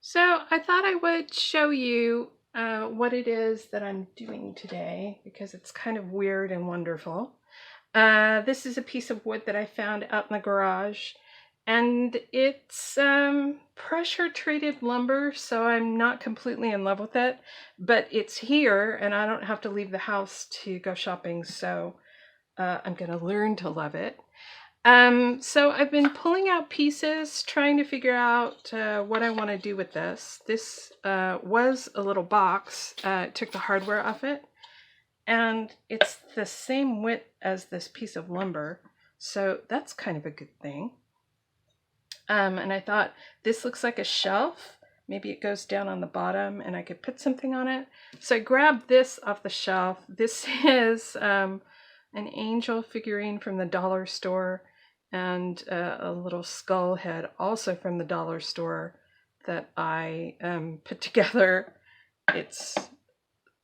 So I thought I would show you what it is that I'm doing today because it's kind of weird and wonderful. This is a piece of wood that I found out in the garage, and it's pressure treated lumber, so I'm not completely in love with it, but it's here and I don't have to leave the house to go shopping, so I'm going to learn to love it. So I've been pulling out pieces, trying to figure out what I want to do with this. This was a little box. Took the hardware off it, and it's the same width as this piece of lumber, so that's kind of a good thing. And I thought this looks like a shelf. Maybe it goes down on the bottom and I could put something on it. So I grabbed this off the shelf. This is an angel figurine from the dollar store, and a little skull head also from the dollar store that I put together. It's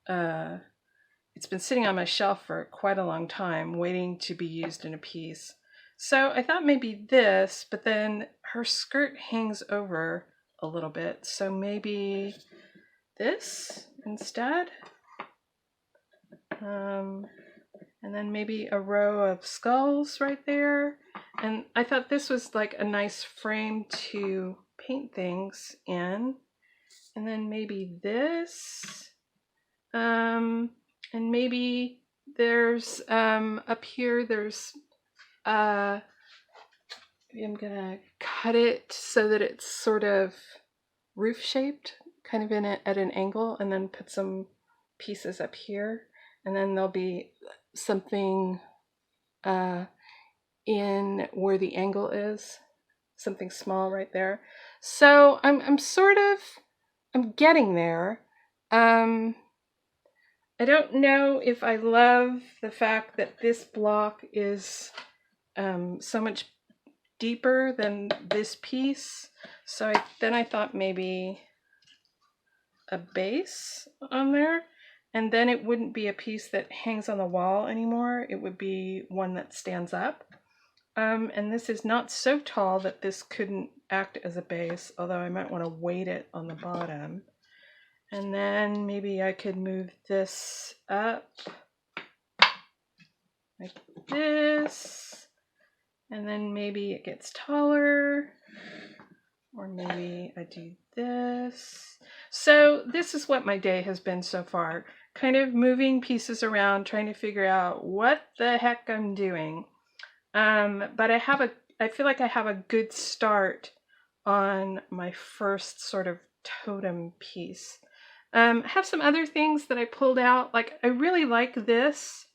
been sitting on my shelf for quite a long time, waiting to be used in a piece. So I thought maybe this, but then her skirt hangs over a little bit, so maybe this instead. And then maybe a row of skulls right there. And I thought this was like a nice frame to paint things in. And then maybe this. And maybe there's up here, there's maybe I'm gonna cut it so that it's sort of roof shaped, kind of at an angle, and then put some pieces up here. And then there'll be something in where the angle is, something small right there. So I'm getting there. I don't know if I love the fact that this block is so much deeper than this piece. So then I thought maybe a base on there. And then it wouldn't be a piece that hangs on the wall anymore. It would be one that stands up. And this is not so tall that this couldn't act as a base, although I might want to weight it on the bottom. And then maybe I could move this up like this. And then maybe it gets taller. Or maybe I do this. So this is what my day has been so far. Kind of moving pieces around, trying to figure out what the heck I'm doing. But I feel like I have a good start on my first sort of totem piece. I have some other things that I pulled out. Like, I really like this,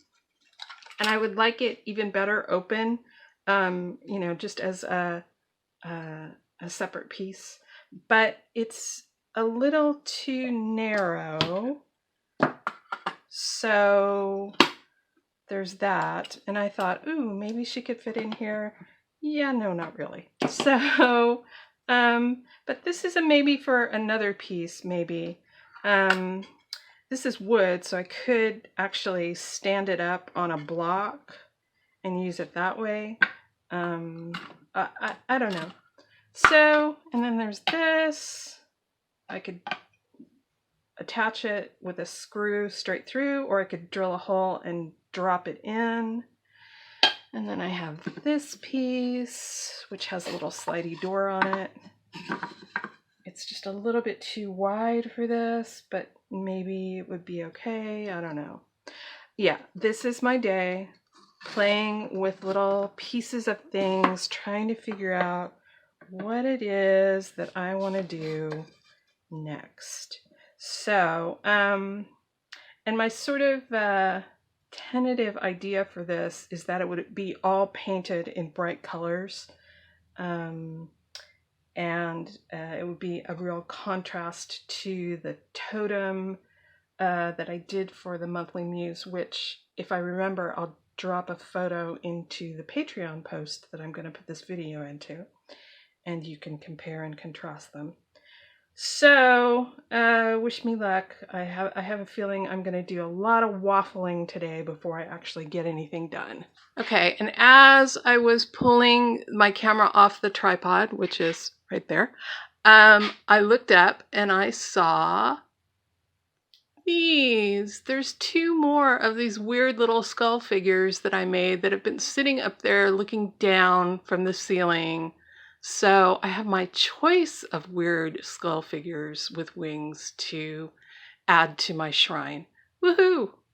and I would like it even better open, you know, just as a separate piece. But it's a little too narrow. So there's that. And I thought, ooh, maybe she could fit in here. Yeah, no, not really. So, but this is a maybe for another piece, maybe. This is wood, so I could actually stand it up on a block and use it that way. I don't know. So, and then there's this. I could attach it with a screw straight through, or I could drill a hole and drop it in. And then I have this piece, which has a little slidey door on it. It's just a little bit too wide for this, but maybe it would be okay. I don't know. Yeah, this is my day, playing with little pieces of things, trying to figure out what it is that I want to do next. So, and my sort of tentative idea for this is that it would be all painted in bright colors, and it would be a real contrast to the totem that I did for the monthly muse, which, if I remember, I'll drop a photo into the Patreon post that I'm going to put this video into, and you can compare and contrast them. So, wish me luck. I have a feeling I'm going to do a lot of waffling today before I actually get anything done. Okay, and as I was pulling my camera off the tripod, which is right there, I looked up and I saw these. There's two more of these weird little skull figures that I made that have been sitting up there looking down from the ceiling. So I have my choice of weird skull figures with wings to add to my shrine. Woohoo!